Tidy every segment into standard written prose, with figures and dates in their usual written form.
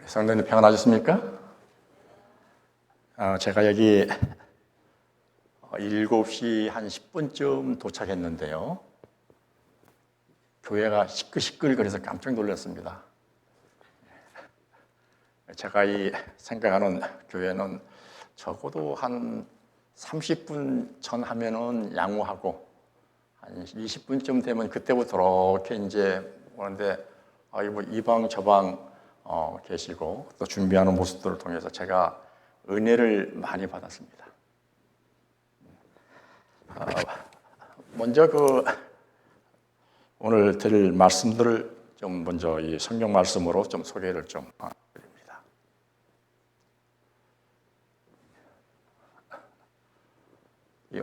성도님 평안하셨습니까? 제가 여기 7시 한 10분쯤 도착했는데요. 교회가 시끌시끌거려서 깜짝 놀랐습니다. 제가 생각하는 교회는 적어도 한 30분 전 하면은 양호하고 한 20분쯤 되면 그때부터 이렇게 이제 오는데 뭐 이방 저방 계시고 또 준비하는 모습들을 통해서 제가 은혜를 많이 받았습니다. 먼저 오늘 드릴 말씀들을 좀 먼저 이 성경 말씀으로 좀 소개를 좀 드립니다.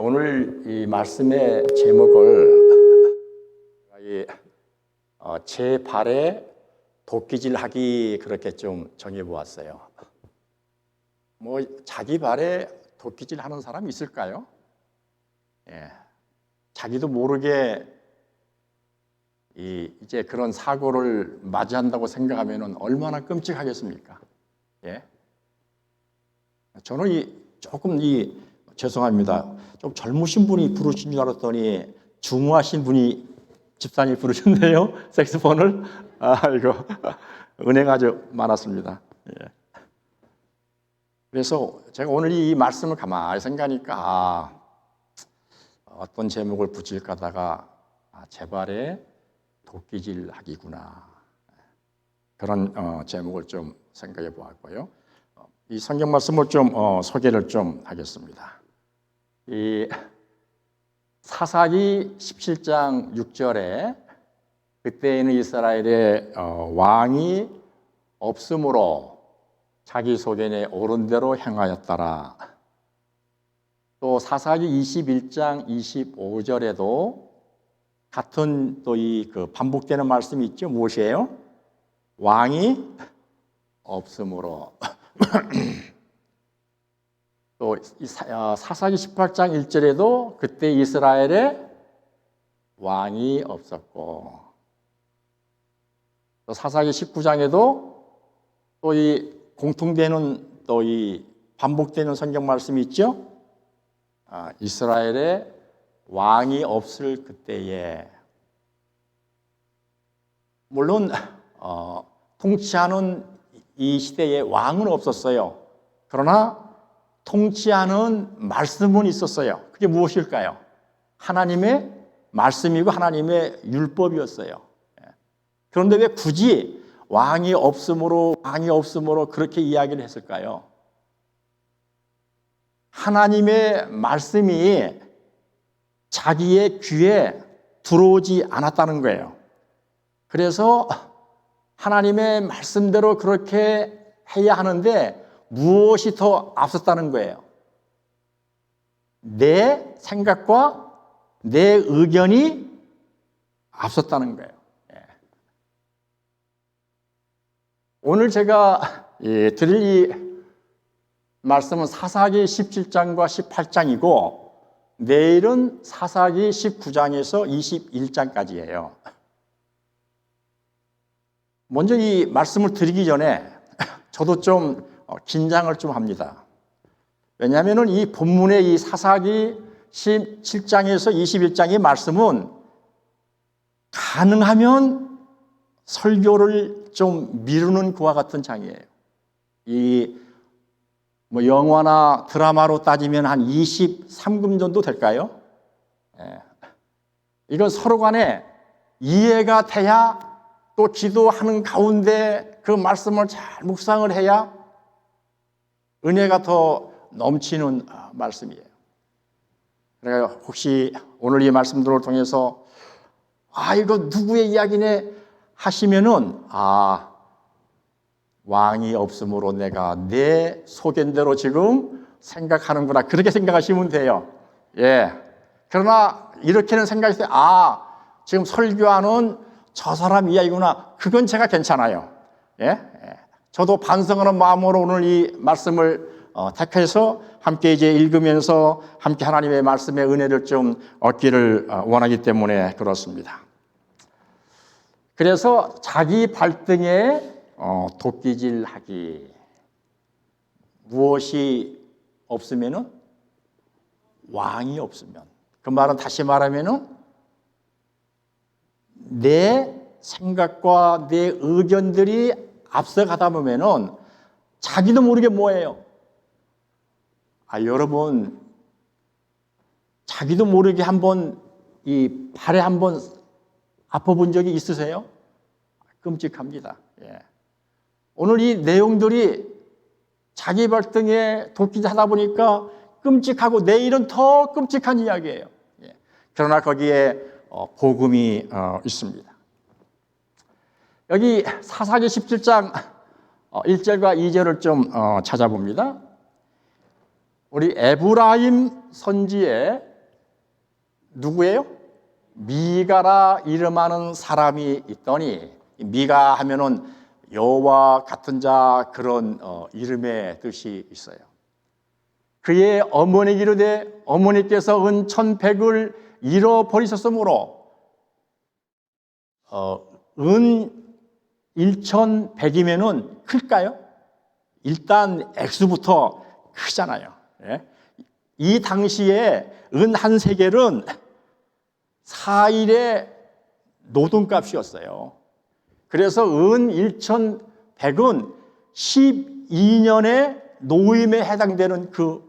오늘 이 말씀의 제목을 제 발에 도끼질하기 그렇게 좀 정해보았어요. 뭐 자기 발에 도끼질하는 사람이 있을까요? 예, 자기도 모르게 이제 그런 사고를 맞이한다고 생각하면 얼마나 끔찍하겠습니까? 예, 저는 조금 죄송합니다. 좀 젊으신 분이 부르신 줄 알았더니 중후하신 분이 집사님이 부르셨네요. 색소폰을. 이거 은혜가 아주 많았습니다. 예. 그래서 제가 오늘 이 말씀을 가만히 생각하니까 어떤 제목을 붙일까 하다가 제 발에 도끼질 하기구나. 그런 제목을 좀 생각해 보았고요. 이 성경 말씀을 좀 소개를 좀 하겠습니다. 이 사사기 17장 6절에 그때에는 이스라엘의 왕이 없으므로 자기 소견에 옳은 대로 행하였더라. 또 사사기 21장 25절에도 같은 또 반복되는 말씀이 있죠. 무엇이에요? 왕이 없으므로. 또 사사기 18장 1절에도 그때 이스라엘에 왕이 없었고, 또 사사기 19장에도 또 공통되는 또 반복되는 성경 말씀이 있죠. 이스라엘에 왕이 없을 그때에, 물론 통치하는 이 시대에 왕은 없었어요. 그러나 통치하는 말씀은 있었어요. 그게 무엇일까요? 하나님의 말씀이고 하나님의 율법이었어요. 그런데 왜 굳이 왕이 없으므로 그렇게 이야기를 했을까요? 하나님의 말씀이 자기의 귀에 들어오지 않았다는 거예요. 그래서 하나님의 말씀대로 그렇게 해야 하는데 무엇이 더 앞섰다는 거예요? 내 생각과 내 의견이 앞섰다는 거예요. 오늘 제가 드릴 이 말씀은 사사기 17장과 18장이고 내일은 사사기 19장에서 21장까지예요. 먼저 이 말씀을 드리기 전에 저도 좀 긴장을 좀 합니다. 왜냐하면 이 본문의 이 사사기 17장에서 21장의 말씀은 가능하면 설교를 좀 미루는 그와 같은 장이에요. 영화나 드라마로 따지면 한 23금 정도 될까요? 이건 서로 간에 이해가 돼야 또 기도하는 가운데 그 말씀을 잘 묵상을 해야 은혜가 더 넘치는 말씀이에요. 그러니까 혹시 오늘 이 말씀들을 통해서 이거 누구의 이야기네 하시면은 왕이 없으므로 내가 내 소견대로 지금 생각하는구나, 그렇게 생각하시면 돼요. 예. 그러나 이렇게는 생각했을 때 지금 설교하는 저 사람 이야기구나, 그건 제가 괜찮아요. 예. 저도 반성하는 마음으로 오늘 이 말씀을 택해서 함께 이제 읽으면서 함께 하나님의 말씀의 은혜를 좀 얻기를 원하기 때문에 그렇습니다. 그래서 자기 발등에 도끼질하기. 무엇이 없으면은 왕이 없으면. 그 말은 다시 말하면은 내 생각과 내 의견들이 앞서가다 보면은 자기도 모르게 뭐예요? 여러분, 자기도 모르게 한번 이 발에 한번 아파본 적이 있으세요? 끔찍합니다. 예. 오늘 이 내용들이 자기 발등에 도끼질 하다 보니까 끔찍하고 내일은 더 끔찍한 이야기예요. 예. 그러나 거기에 복음이 있습니다. 여기 사사기 17장 1절과 2절을 좀 찾아봅니다. 우리 에브라임 선지에 누구예요? 미가라 이름하는 사람이 있더니, 미가 하면은 여호와 같은 자, 그런 이름의 뜻이 있어요. 그의 어머니 이르되 어머니께서 은 1100을 잃어버리셨으므로 은 1100이면은 클까요? 일단 액수부터 크잖아요. 예? 이 당시에 은 한 세겔은 4일의 노동값이었어요. 그래서 은 1100은 12년의 노임에 해당되는 그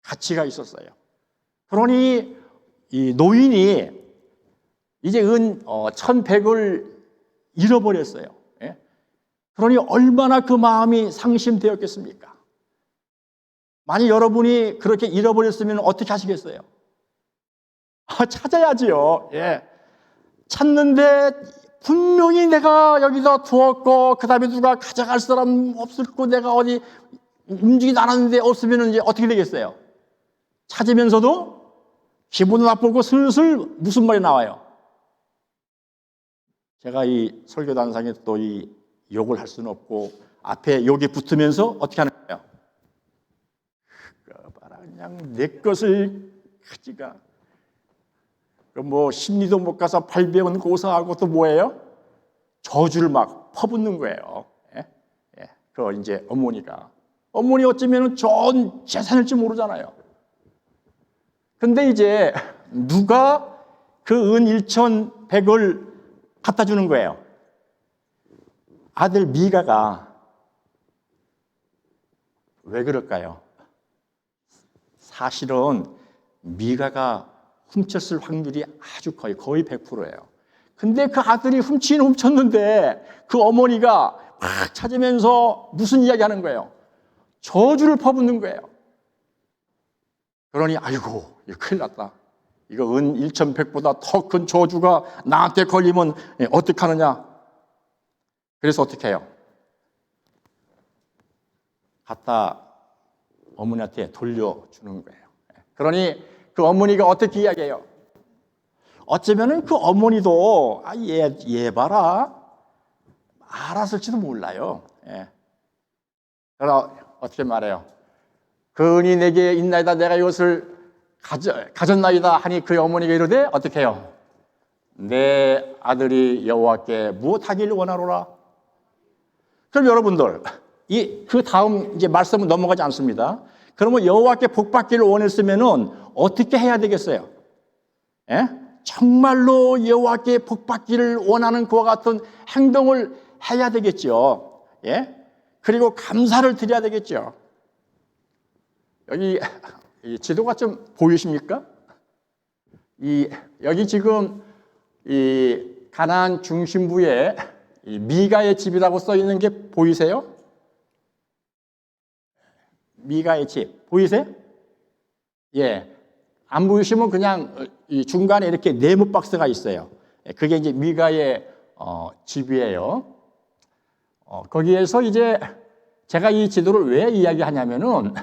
가치가 있었어요. 그러니 이 노인이 이제 은 1100을 잃어버렸어요. 예? 그러니 얼마나 그 마음이 상심되었겠습니까? 만약 여러분이 그렇게 잃어버렸으면 어떻게 하시겠어요? 찾아야지요. 예. 찾는데 분명히 내가 여기다 두었고, 그 다음에 누가 가져갈 사람 없었고, 내가 어디 움직이지 않았는데 없으면 이제 어떻게 되겠어요? 찾으면서도 기분 나쁘고 슬슬 무슨 말이 나와요? 제가 이 설교단상에 또 이 욕을 할 수는 없고, 앞에 욕이 붙으면서 어떻게 하는 거예요? 그냥 내 것을 가지가. 뭐 심리도 못 가서 800원 고사하고 또 뭐예요? 저주를 막 퍼붓는 거예요. 예? 예. 그 이제 어머니 어쩌면 좋은 재산일지 모르잖아요. 근데 이제 누가 그 은 1100을 갖다 주는 거예요? 아들 미가가. 왜 그럴까요? 사실은 미가가 훔쳤을 확률이 아주 거의 100%예요. 근데 그 아들이 훔쳤는데 그 어머니가 막 찾으면서 무슨 이야기 하는 거예요? 저주를 퍼붓는 거예요. 그러니 아이고, 이거 큰일 났다. 이거 은 1100보다 더 큰 저주가 나한테 걸리면 어떡하느냐. 그래서 어떻게 해요? 갖다 어머니한테 돌려주는 거예요. 그러니 그 어머니가 어떻게 이야기해요? 어쩌면은 그 어머니도 얘 봐라, 알았을지도 몰라요. 예. 그러나 어떻게 말해요? 그 은이 내게 있나이다, 내가 이것을 가졌나이다 하니 그 어머니가 이르되 어떻게 해요? 내 아들이 여호와께 무엇하기를 원하노라. 그럼 여러분들 그 다음 이제 말씀은 넘어가지 않습니다. 그러면 여호와께 복받기를 원했으면은 어떻게 해야 되겠어요? 예? 정말로 여호와께 복받기를 원하는 그와 같은 행동을 해야 되겠죠. 예? 그리고 감사를 드려야 되겠죠. 여기 이 지도가 좀 보이십니까? 여기 지금 이 가나안 중심부에 이 미가의 집이라고 써 있는 게 보이세요? 미가의 집 보이세요? 예. 안 보이시면 그냥 이 중간에 이렇게 네모 박스가 있어요. 그게 이제 미가의 집이에요. 거기에서 이제 제가 이 지도를 왜 이야기하냐면은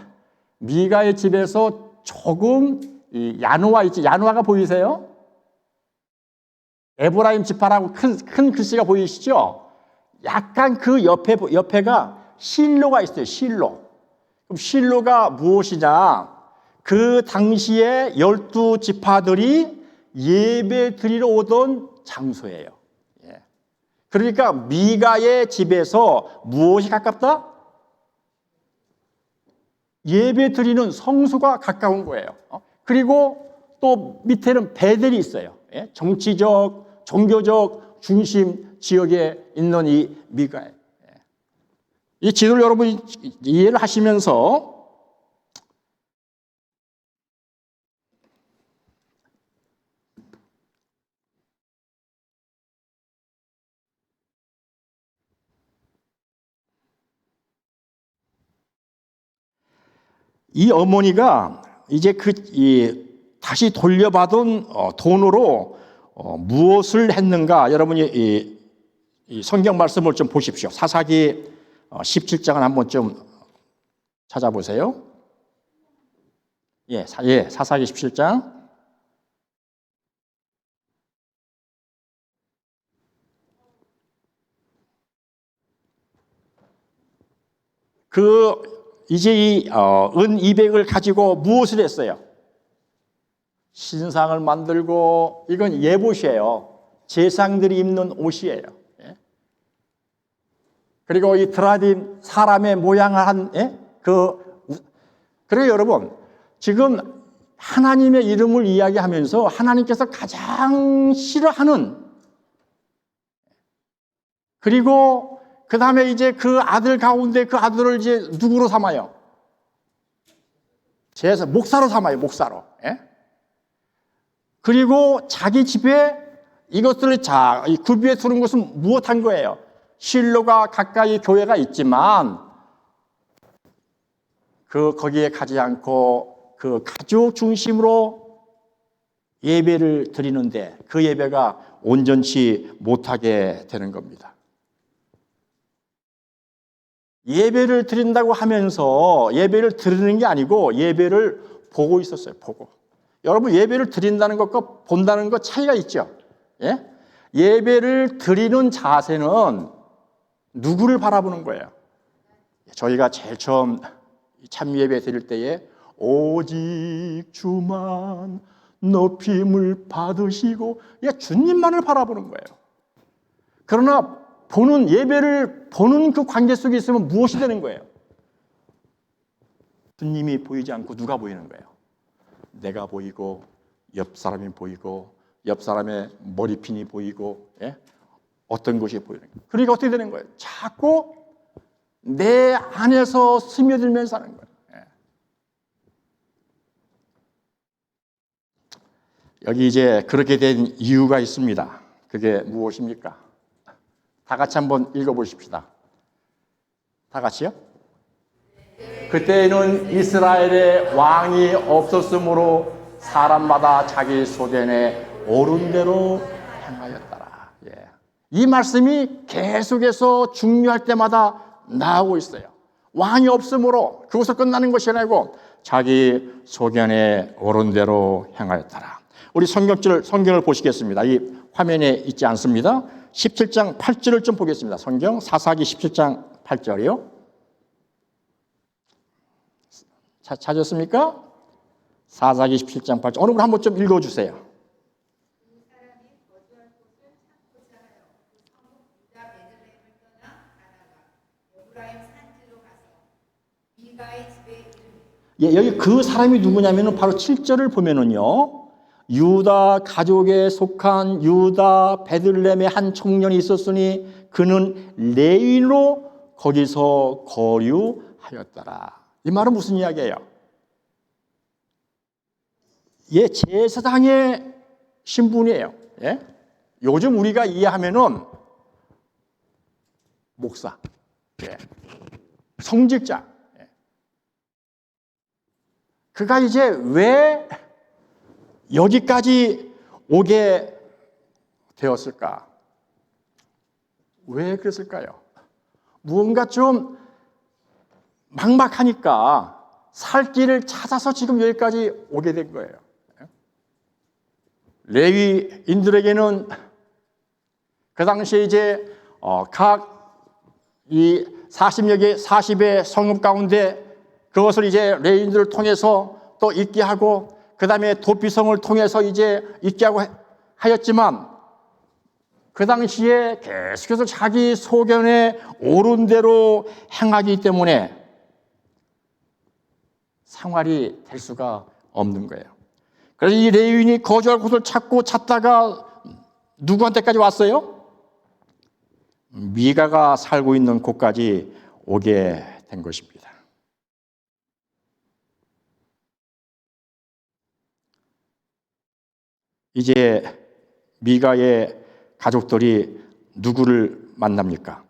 미가의 집에서 조금 이 야노아 있지? 야노아가 보이세요? 에브라임 지파라고 큰 글씨가 보이시죠? 약간 그 옆에가 실로가 있어요. 실로. 그럼 실로가 무엇이냐? 그 당시에 12지파들이 예배 드리러 오던 장소예요. 예. 그러니까 미가의 집에서 무엇이 가깝다? 예배 드리는 성수가 가까운 거예요. 그리고 또 밑에는 배들이 있어요. 정치적, 종교적 중심 지역에 있는 이 미가에. 이 지도를 여러분이 이해를 하시면서 이 어머니가 이제 다시 돌려받은 돈으로 무엇을 했는가? 여러분이 이 성경 말씀을 좀 보십시오. 사사기 17장을 한번 좀 찾아보세요. 사사기 17장. 이제 이 은 200을 가지고 무엇을 했어요? 신상을 만들고, 이건 예봇이에요. 제상들이 입는 옷이에요. 그리고 이 드라딘 사람의 모양을 한 그리고 여러분, 지금 하나님의 이름을 이야기하면서 하나님께서 가장 싫어하는, 그리고 그 다음에 이제 그 아들 가운데 그 아들을 이제 누구로 삼아요? 목사로 삼아요, 목사로. 그리고 자기 집에 이것들을 굴비에 두는 것은 무엇한 거예요? 실로가 가까이 교회가 있지만, 거기에 가지 않고 그 가족 중심으로 예배를 드리는데 그 예배가 온전치 못하게 되는 겁니다. 예배를 드린다고 하면서 예배를 드리는 게 아니고 예배를 보고 있었어요. 보고. 여러분, 예배를 드린다는 것과 본다는 것 차이가 있죠. 예배를 드리는 자세는 누구를 바라보는 거예요? 저희가 제일 처음 참 예배 드릴 때에 오직 주만 높임을 받으시고, 주님만을 바라보는 거예요. 그러나 예배를 보는 그 관계 속에 있으면 무엇이 되는 거예요? 주님이 보이지 않고 누가 보이는 거예요? 내가 보이고, 옆 사람이 보이고, 옆 사람의 머리핀이 보이고, 어떤 것이 보이는 거예요. 그러니까 어떻게 되는 거예요? 자꾸 내 안에서 스며들면서 하는 거예요. 여기 이제 그렇게 된 이유가 있습니다. 그게 무엇입니까? 다 같이 한번 읽어보십시다. 다 같이요? 그때는 이스라엘에 왕이 없었으므로 사람마다 자기 소견에 옳은 대로 행하였더라. 이 말씀이 계속해서 중요할 때마다 나오고 있어요. 왕이 없으므로 그것을 끝나는 것이 아니고 자기 소견에 옳은 대로 행하였더라. 우리 성경을 보시겠습니다. 이 화면에 있지 않습니다. 17장 8절을 좀 보겠습니다. 성경 사사기 17장 8절이요. 찾았습니까? 사사기 17장 8절. 어느 분 한번 좀 읽어주세요. 여기 그 사람이 누구냐면 바로 7절을 보면은요. 유다 가족에 속한 유다 베들레헴의 한 청년이 있었으니 그는 레위인으로 거기서 거류하였더라. 이 말은 무슨 이야기예요? 제사장의 신분이에요. 요즘 우리가 이해하면은 목사, 성직자. 그가 이제 왜 여기까지 오게 되었을까? 왜 그랬을까요? 무언가 좀 막막하니까 살 길을 찾아서 지금 여기까지 오게 된 거예요. 레위인들에게는 그 당시에 이제 각 이 40의 성읍 가운데 그것을 이제 레위인들을 통해서 또 있게 하고 그 다음에 도피성을 통해서 이제 있게 하고 하였지만 그 당시에 계속해서 자기 소견에 옳은 대로 행하기 때문에 생활이 될 수가 없는 거예요. 그래서 이 레위인이 거주할 곳을 찾다가 누구한테까지 왔어요? 미가가 살고 있는 곳까지 오게 된 것입니다. 이제 미가의 가족들이 누구를 만납니까?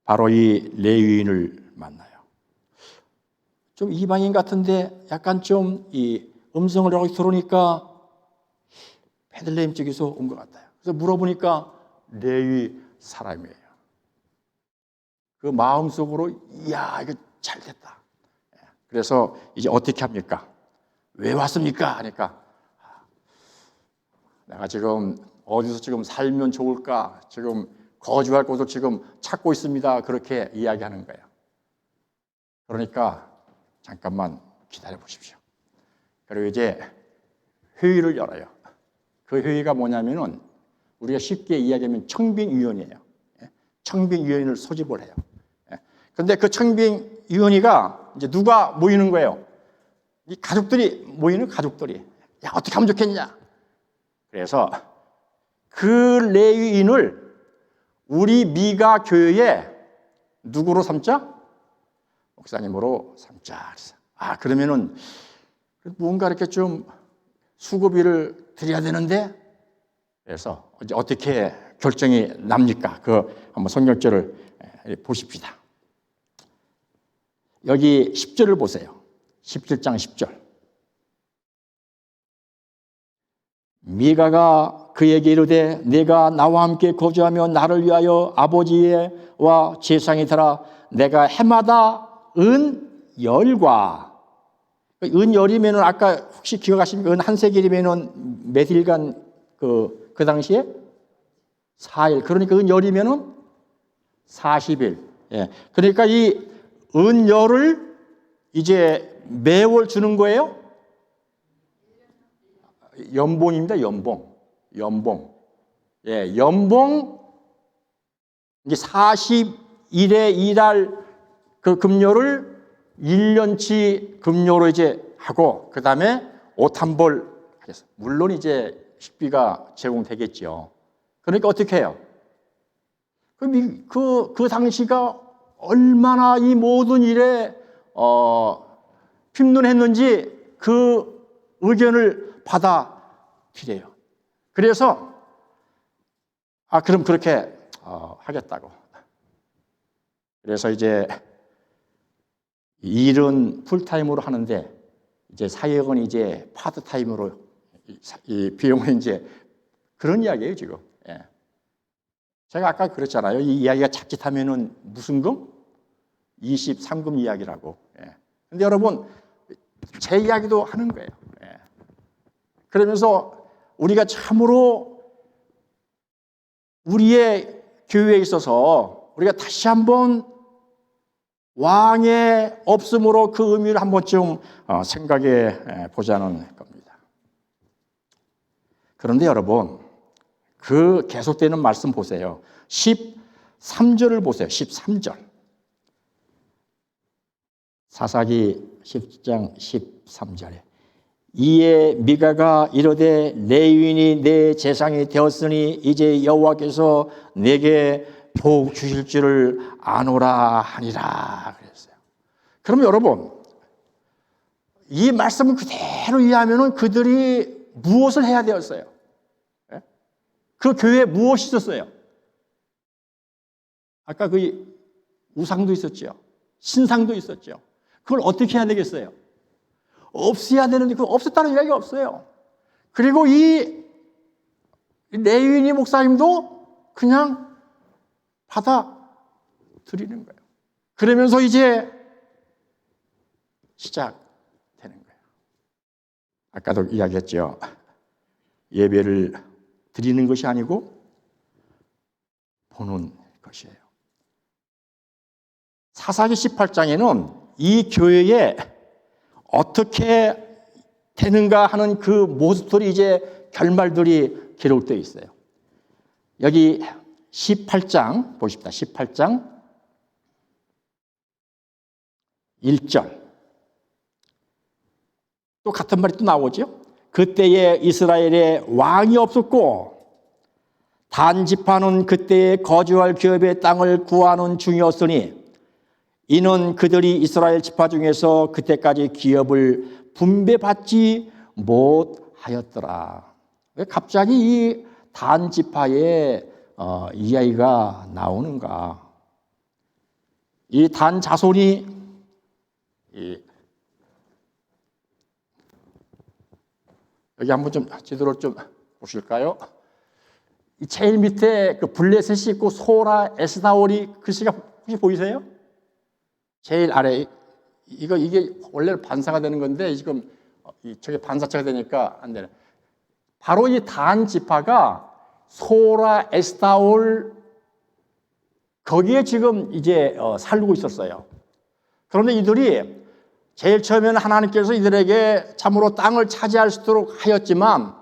바로 이 레위인을 만나요. 좀 이방인 같은데 약간 좀 이 음성을 들으니까 베들레헴 쪽에서 온 것 같아요. 그래서 물어보니까 레위 사람이에요. 그 마음속으로 이야 이거 잘 됐다. 그래서 이제 어떻게 합니까? 왜 왔습니까? 하니까 내가 지금 어디서 지금 살면 좋을까? 지금 거주할 곳을 지금 찾고 있습니다. 그렇게 이야기하는 거예요. 그러니까 잠깐만 기다려 보십시오. 그리고 이제 회의를 열어요. 그 회의가 뭐냐면은 우리가 쉽게 이야기하면 청빙위원회예요. 청빙위원회를 소집을 해요. 그런데 그 청빙위원회가 이제 누가 모이는 거예요? 이 가족들이 모이는 가족들이. 야, 어떻게 하면 좋겠냐? 그래서 그 레위인을 우리 미가 교회에 누구로 삼자? 목사님으로 삼자. 그러면은 뭔가 이렇게 좀 수고비를 드려야 되는데, 그래서 이제 어떻게 결정이 납니까? 그 한번 성경절을 보십시다. 여기 10절을 보세요. 17장 10절. 미가가 그에게 이르되 내가 나와 함께 거주하며 나를 위하여 아버지와 제사장이 되라. 내가 해마다 은열과, 은열이면은 아까 혹시 기억하십니까? 은 한 세겔이면은 몇일간 그 당시에 4일. 그러니까 은열이면은 40일. 예. 그러니까 이 은열을 이제 매월 주는 거예요. 연봉입니다. 연봉. 예, 연봉 이제 40일에 일할 그 급료를 1년치 급료로 이제 하고 그다음에 옷 한 벌 하겠어요. 물론 이제 식비가 제공되겠죠. 그러니까 어떻게 해요? 그 당시가 얼마나 이 모든 일에 핍론했는지 그 의견을 받아들여요. 그래서 그럼 그렇게 하겠다고. 그래서 이제 일은 풀타임으로 하는데 이제 사역은 이제 파트타임으로 이 비용은 이제 그런 이야기예요 지금. 예. 제가 아까 그랬잖아요. 이 이야기가 자칫하면은 무슨 금? 23금 이야기라고. 예. 근데 여러분 제 이야기도 하는 거예요. 예. 그러면서 우리가 참으로 우리의 교회에 있어서 우리가 다시 한번 왕의 없음으로 그 의미를 한 번쯤 생각해 보자는 겁니다. 그런데 여러분, 그 계속되는 말씀 보세요. 13절을 보세요. 13절. 사사기 10장 13절에 이에 미가가 이르되 레위인이 내 제상이 되었으니 이제 여호와께서 내게 복 주실 줄을 아노라 하니라 그랬어요. 그러면 여러분 이 말씀을 그대로 이해하면 그들이 무엇을 해야 되었어요? 그 교회에 무엇이 있었어요? 아까 그 우상도 있었죠. 신상도 있었죠. 그걸 어떻게 해야 되겠어요? 없애야 되는데 그거 없었다는 이야기가 없어요. 그리고 이 레위인이 목사님도 그냥 받아들이는 거예요. 그러면서 이제 시작되는 거예요. 아까도 이야기했죠. 예배를 드리는 것이 아니고 보는 것이에요. 사사기 18장에는 이 교회에 어떻게 되는가 하는 그 모습들이 이제 결말들이 기록되어 있어요. 여기 18장 보십시다. 18장 1절. 또 같은 말이 또 나오죠. 그때에 이스라엘에 왕이 없었고 단 지파는 그때에 거주할 기업의 땅을 구하는 중이었으니 이는 그들이 이스라엘 지파 중에서 그때까지 기업을 분배받지 못하였더라. 왜 갑자기 이 단 지파의 이야기가 나오는가? 이 단 자손이 여기 한번 좀 지도를 좀 보실까요? 이 제일 밑에 그 블레셋이 있고 소라, 에스다올이 글씨가 혹시 보이세요? 제일 아래 이게 원래는 반사가 되는 건데 지금 저게 반사체가 되니까 안 되네. 바로 이 단 지파가 소라, 에스다올 거기에 지금 이제 살고 있었어요. 그런데 이들이 제일 처음에는 하나님께서 이들에게 참으로 땅을 차지할 수 있도록 하였지만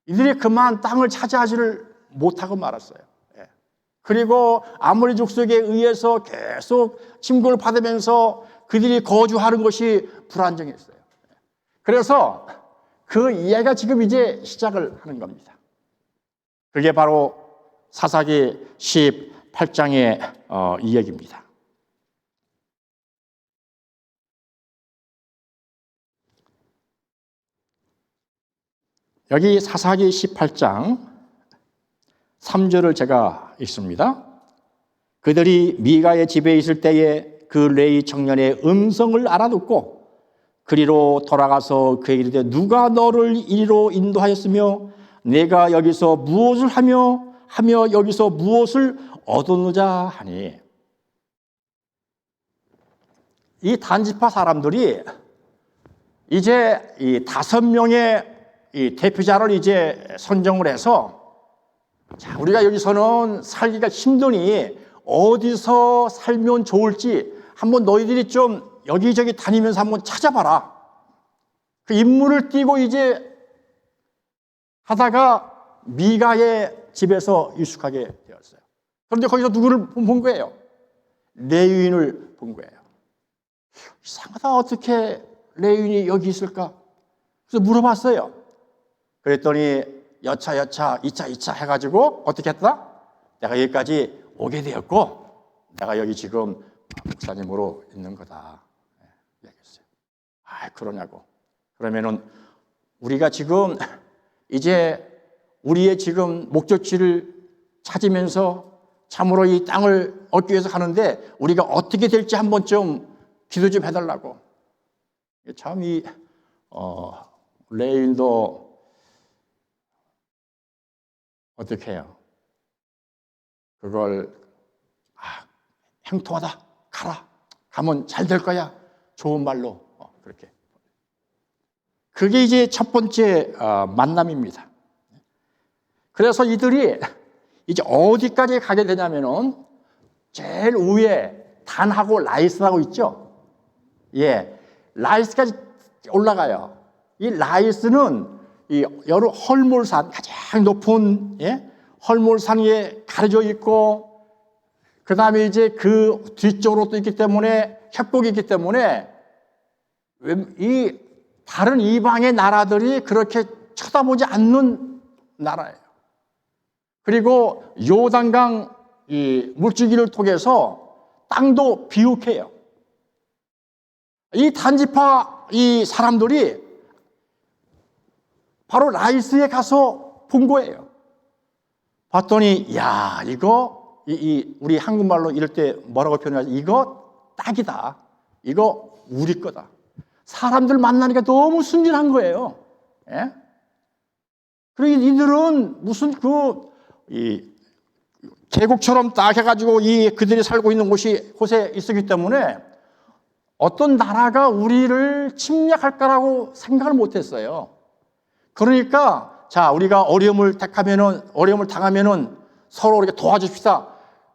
이들이 그만 땅을 차지하지를 못하고 말았어요. 그리고 아모리 족속에 의해서 계속 침공을 받으면서 그들이 거주하는 것이 불안정했어요. 그래서 그 이야기가 지금 이제 시작을 하는 겁니다. 그게 바로 사사기 18장의 이야기입니다. 여기 사사기 18장 3절을 제가 읽습니다. 그들이 미가의 집에 있을 때에 그 레위 청년의 음성을 알아듣고 그리로 돌아가서 그에게 이르되 누가 너를 이리로 인도하였으며 내가 여기서 무엇을 하며 여기서 무엇을 얻었느냐 하니 이 단지파 사람들이 이제 이 5명의 이 대표자를 이제 선정을 해서 자, 우리가 여기서는 살기가 힘드니 어디서 살면 좋을지 한번 너희들이 좀 여기저기 다니면서 한번 찾아봐라. 그 임무를 띄고 이제 하다가 미가의 집에서 유숙하게 되었어요. 그런데 거기서 누구를 본 거예요? 레위인을 본 거예요. 이상하다. 어떻게 레위인이 여기 있을까? 그래서 물어봤어요. 그랬더니 여차 2차 해가지고 어떻게 했다? 내가 여기까지 오게 되었고 내가 여기 지금 목사님으로 있는 거다. 얘기했어요. 그러냐고. 그러면은 우리가 지금 이제 우리의 지금 목적지를 찾으면서 참으로 이 땅을 얻기 위해서 가는데 우리가 어떻게 될지 한번 좀 기도 좀 해달라고. 참 이 레위인도 어떻게 해요? 그걸 행통하다 가라. 가면 잘 될 거야. 좋은 말로 그렇게. 그게 이제 첫 번째 만남입니다. 그래서 이들이 이제 어디까지 가게 되냐면은 제일 위에 단하고 라이스라고 있죠. 라이스까지 올라가요. 이 라이스는 이 여러 헐몰산 가장 높은 헐몰산 위에 가려져 있고 그 다음에 이제 그 뒤쪽으로 또 있기 때문에 협곡이 있기 때문에 이 다른 이방의 나라들이 그렇게 쳐다보지 않는 나라예요. 그리고 요단강 이 물줄기를 통해서 땅도 비옥해요. 이 단지파 이 사람들이 바로 라이스에 가서 본 거예요. 봤더니 야 이거 우리 한국말로 이럴 때 뭐라고 표현하지? 이거 딱이다. 이거 우리 거다. 사람들 만나니까 너무 순진한 거예요. 그리고 이들은 무슨 계곡처럼 딱 해가지고 그들이 살고 있는 곳에 있었기 때문에 어떤 나라가 우리를 침략할까라고 생각을 못했어요. 그러니까 자 우리가 어려움을 당하면은 서로 이렇게 도와줍시다.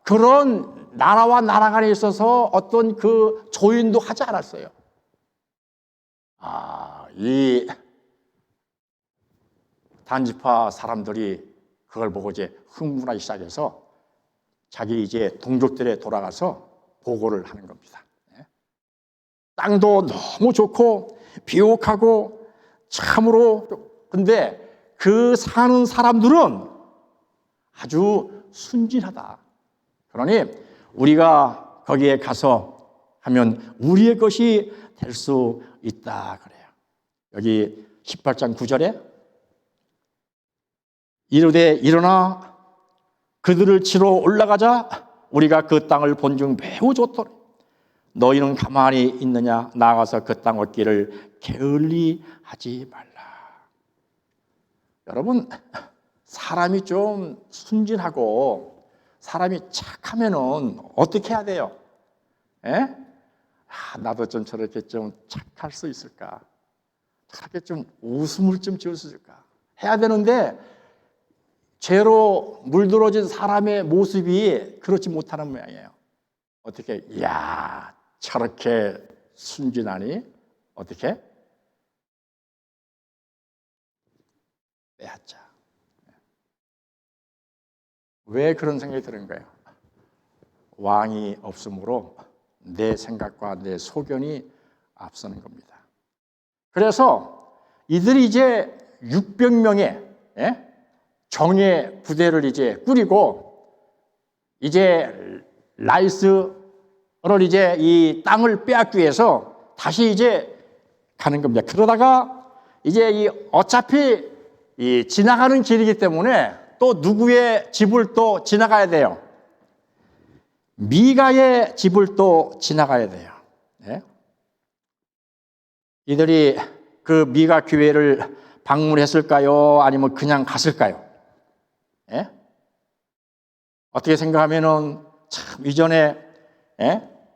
그런 나라와 나라 간에 있어서 어떤 그 조인도 하지 않았어요. 이 단지파 사람들이 그걸 보고 이제 흥분하기 시작해서 자기 이제 동족들에 돌아가서 보고를 하는 겁니다. 땅도 너무 좋고 비옥하고 참으로, 근데 그 사는 사람들은 아주 순진하다. 그러니 우리가 거기에 가서 하면 우리의 것이 될 수 있다 그래요. 여기 18장 9절에 이르되 일어나 그들을 치러 올라가자. 우리가 그 땅을 본즉 매우 좋더라. 너희는 가만히 있느냐? 나가서 그 땅 얻기를 게을리 하지 말라. 여러분, 사람이 좀 순진하고 사람이 착하면은 어떻게 해야 돼요? 에? 나도 좀 저렇게 좀 착할 수 있을까? 저렇게 좀 웃음을 좀 지을 수 있을까? 해야 되는데 죄로 물들어진 사람의 모습이 그렇지 못하는 모양이에요. 어떻게? 이야, 저렇게 순진하니? 어떻게? 빼앗자. 왜 그런 생각이 드는 거예요? 왕이 없으므로 내 생각과 내 소견이 앞서는 겁니다. 그래서 이들이 이제 600명의 정예 부대를 이제 꾸리고 이제 라이스를 이제 이 땅을 빼앗기 위해서 다시 이제 가는 겁니다. 그러다가 이제 이 어차피 이 지나가는 길이기 때문에 또 누구의 집을 또 지나가야 돼요. 미가의 집을 또 지나가야 돼요. 이들이 그 미가 교회를 방문했을까요? 아니면 그냥 갔을까요? 어떻게 생각하면은 참 이전에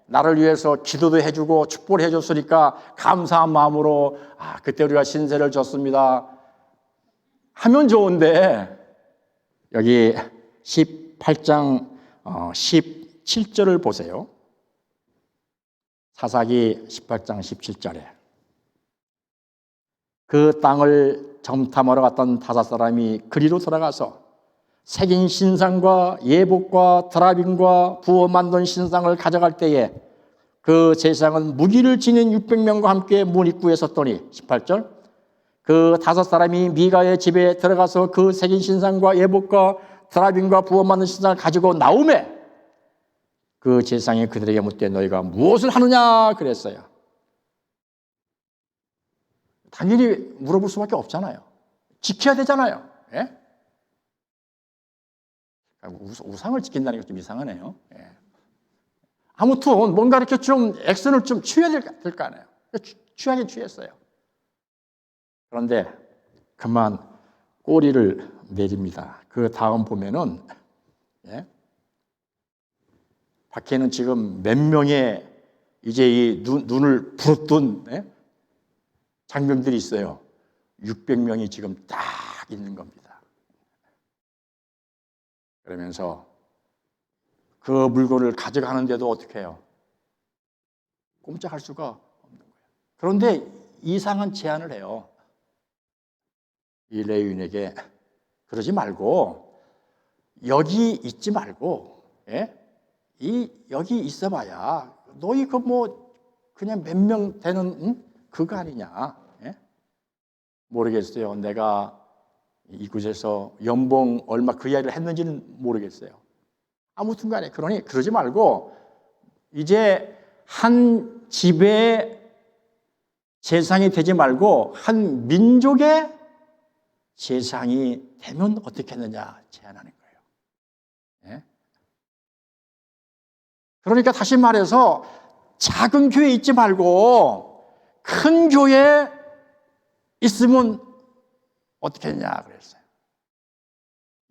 나를 위해서 기도도 해주고 축복을 해줬으니까 감사한 마음으로 그때 우리가 신세를 졌습니다 하면 좋은데, 여기 18장 17절을 보세요. 사사기 18장 17절에 그 땅을 점탐하러 갔던 5사람이 그리로 돌아가서 새긴 신상과 예복과 드라빔과 부어 만든 신상을 가져갈 때에 그 제사장은 무기를 지닌 600명과 함께 문 입구에 섰더니 18절 그 5사람이 미가의 집에 들어가서 그 새긴 신상과 예복과 드라빔과 부어 만든 신상을 가지고 나오매 그 제사장이 그들에게 묻되 너희가 무엇을 하느냐 그랬어요. 당연히 물어볼 수밖에 없잖아요. 지켜야 되잖아요. 우상을 지킨다는 게 좀 이상하네요. 아무튼 뭔가 이렇게 좀 액션을 좀 취해야 될 거 아니에요. 취하긴 취했어요. 그런데 그만 꼬리를 내립니다. 그 다음 보면은 밖에는 지금 몇 명의 이제 이 눈을 부릅뜬 장병들이 있어요. 600명이 지금 딱 있는 겁니다. 그러면서 그 물건을 가져가는데도 어떻게 해요? 꼼짝할 수가 없는 거예요. 그런데 이상한 제안을 해요. 이 레위인에게 그러지 말고 여기 있지 말고 여기 있어봐야 너희 그 뭐 그냥 몇 명 되는 그거 아니냐? 모르겠어요. 내가 이곳에서 연봉 얼마 그 이야기를 했는지는 모르겠어요. 아무튼 간에 그러니 그러지 말고 이제 한 집의 제상이 되지 말고 한 민족의 제상이 되면 어떻겠느냐 제안하는 거예요. 그러니까 다시 말해서 작은 교회에 있지 말고 큰 교회에 있으면 어떻겠냐 그랬어요.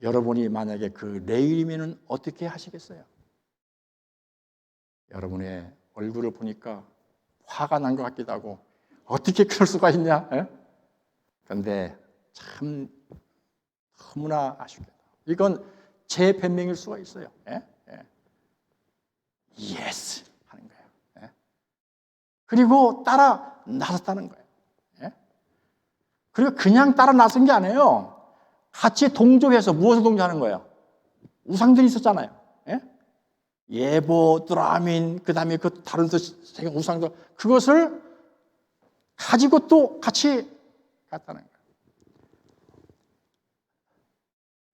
여러분이 만약에 그 레위인이면 어떻게 하시겠어요? 여러분의 얼굴을 보니까 화가 난 것 같기도 하고 어떻게 그럴 수가 있냐? 그런데 참 너무나 아쉽게도 이건 제 변명일 수가 있어요. 예스 하는 거예요. 그리고 따라 나섰다는 거예요. 그리고 그냥 따라 나선 게 아니에요. 같이 동조해서 무엇을 동조하는 거예요? 우상들이 있었잖아요. 예? 예보, 드라민, 그 다음에 그 다른 우상들, 그것을 가지고 또 같이 갔다는 거예요.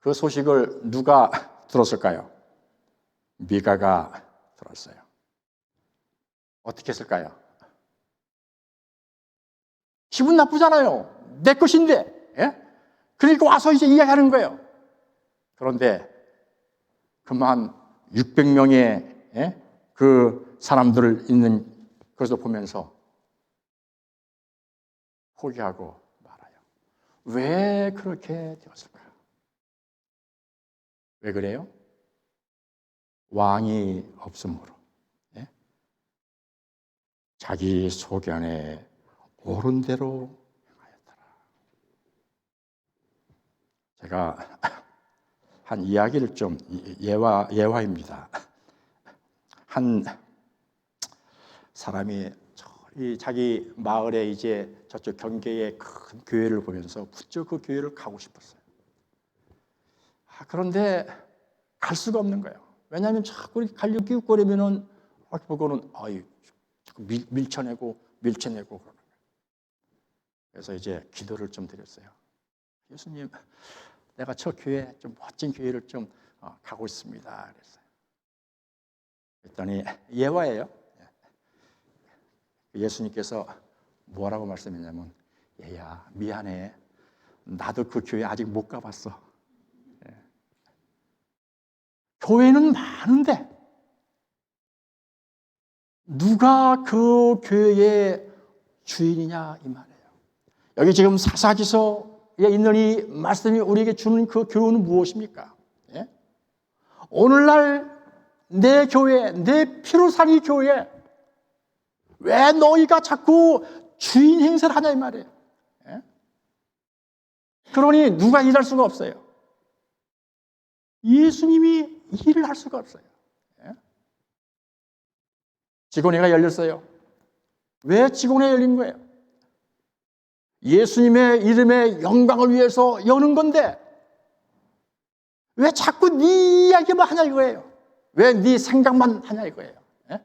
그 소식을 누가 들었을까요? 미가가 들었어요. 어떻게 했을까요? 기분 나쁘잖아요. 내 것인데. 예? 그러니까 와서 이제 이야기하는 거예요. 그런데 그만 600명의 예? 그 사람들을 있는 것을 보면서 포기하고 말아요. 왜 그렇게 되었을까? 왜 그래요? 왕이 없으므로. 예? 자기 소견에 옳은 대로 행하였더라. 제가 한 이야기를 좀 예화입니다. 한 사람이 자기 마을에 이제 저쪽 경계에 큰 교회를 보면서 부쩍 그 교회를 가고 싶었어요. 그런데 갈 수가 없는 거예요. 왜냐하면 자꾸 이렇게 가려고 끼웃거리면은 보고는 자꾸 밀쳐내고 그러는 거예요. 그래서 이제 기도를 좀 드렸어요. 예수님, 내가 저 교회 좀 멋진 교회를 좀 가고 있습니다. 그랬어요. 그랬더니 예화예요. 예수님께서 뭐라고 말씀했냐면, 얘야 미안해, 나도 그 교회 아직 못 가봤어. 교회는 많은데 누가 그 교회의 주인이냐 이 말이에요. 여기 지금 사사기서에 있는 이 말씀이 우리에게 주는 그 교훈은 무엇입니까? 예? 오늘날 내 교회, 내 피로 산 이 교회, 왜 너희가 자꾸 주인 행세를 하냐 이 말이에요. 예? 그러니 누가 일할 수가 없어요. 예수님이 일을 할 수가 없어요. 예? 직원회가 열렸어요. 왜 직원회 열린 거예요? 예수님의 이름의 영광을 위해서 여는 건데 왜 자꾸 네 이야기만 하냐 이거예요. 왜 네 생각만 하냐 이거예요. 예?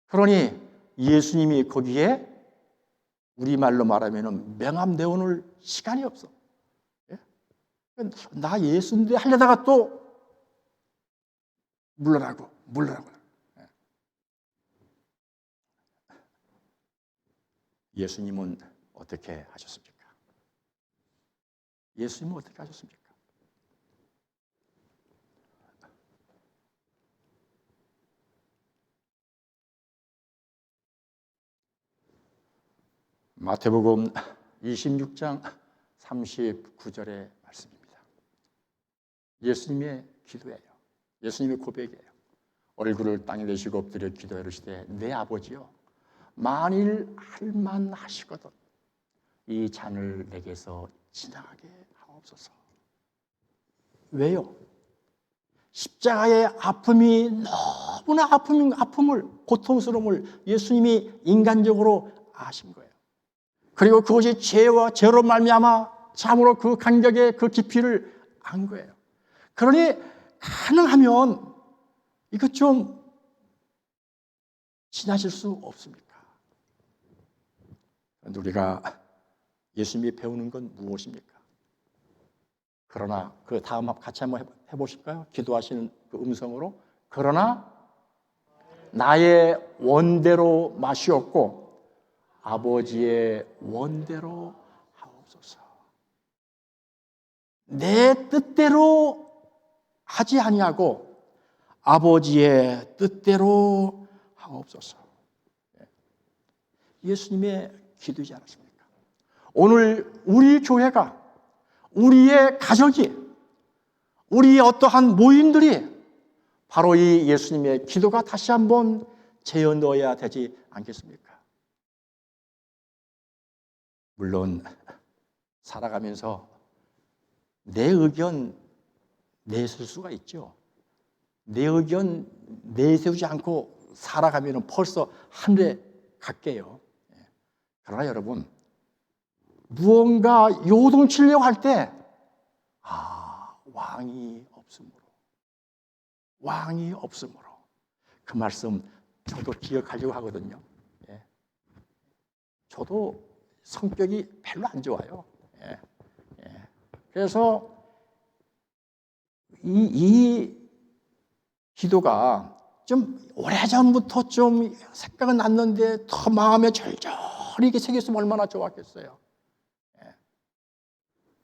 그러니 예수님이 거기에 우리말로 말하면 명함 내어놓을 시간이 없어. 예? 나 예수인데 하려다가 또 물러나고. 예. 예수님은 어떻게 하셨습니까? 예수님은 어떻게 하셨습니까? 마태복음 26장 39절의 말씀입니다. 예수님의 기도예요. 예수님의 고백이에요. 얼굴을 땅에 대시고 엎드려 기도하시되 내 아버지여, 만일 할만하시거든 이 잔을 내게서 지나가게 하옵소서. 왜요? 십자가의 아픔이 너무나 아픔을, 고통스러움을 예수님이 인간적으로 아신 거예요. 그리고 그것이 죄로 말미암아 참으로 그 간격의 그 깊이를 안 거예요. 그러니 가능하면 이것 좀 지나칠 수 없습니까? 우리가 예수님이 배우는 건 무엇입니까? 그러나 그 다음 같이 한번 해보실까요? 기도하시는 그 음성으로, 그러나 나의 원대로 마시옵고 아버지의 원대로 하옵소서. 내 뜻대로 하지 아니하고 아버지의 뜻대로 하옵소서. 예수님의 기도이지 않았습니까? 오늘 우리 교회가, 우리의 가정이, 우리의 어떠한 모임들이 바로 이 예수님의 기도가 다시 한번 재현되어야 되지 않겠습니까? 물론 살아가면서 내 의견 내세울 수가 있죠. 내 의견 내세우지 않고 살아가면 벌써 하늘에 갈게요. 그러나 여러분, 무언가 요동치려고 할 때, 왕이 없으므로. 그 말씀 저도 기억하려고 하거든요. 예. 저도 성격이 별로 안 좋아요. 예. 예. 그래서 이 기도가 좀 오래전부터 좀 생각은 났는데 더 마음에 절절히 이게 새겼으면 얼마나 좋았겠어요. 예.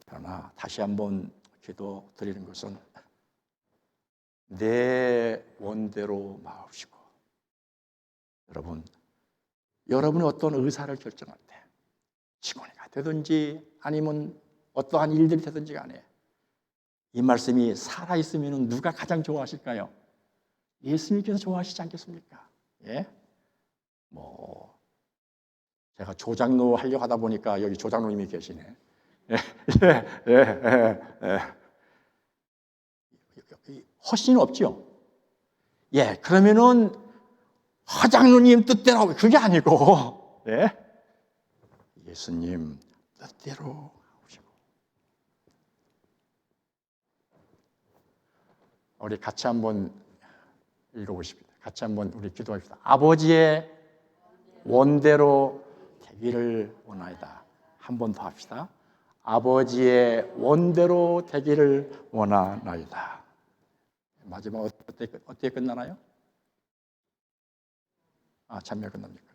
그러나 다시 한번 기도 드리는 것은 내 원대로 마옵시고, 여러분이 어떤 의사를 결정할 때 직원이가 되든지 아니면 어떠한 일들이 되든지 간에 이 말씀이 살아있으면 누가 가장 좋아하실까요? 예수님께서 좋아하시지 않겠습니까? 예? 제가 조장로 하려고 하다 보니까 여기 조장로님이 계시네. 예, 예, 예, 예. 허신은 없죠? 예, 그러면은 허장로님 뜻대로 그게 아니고, 예? 예수님 뜻대로 하시고. 우리 같이 한번 읽어보십시다. 같이 한번 우리 기도합시다. 아버지의 원대로 되기를 원하이다. 한 번 더 합시다. 아버지의 원대로 되기를 원하나이다. 마지막 어떻게 끝나나요? 참여 끝납니까?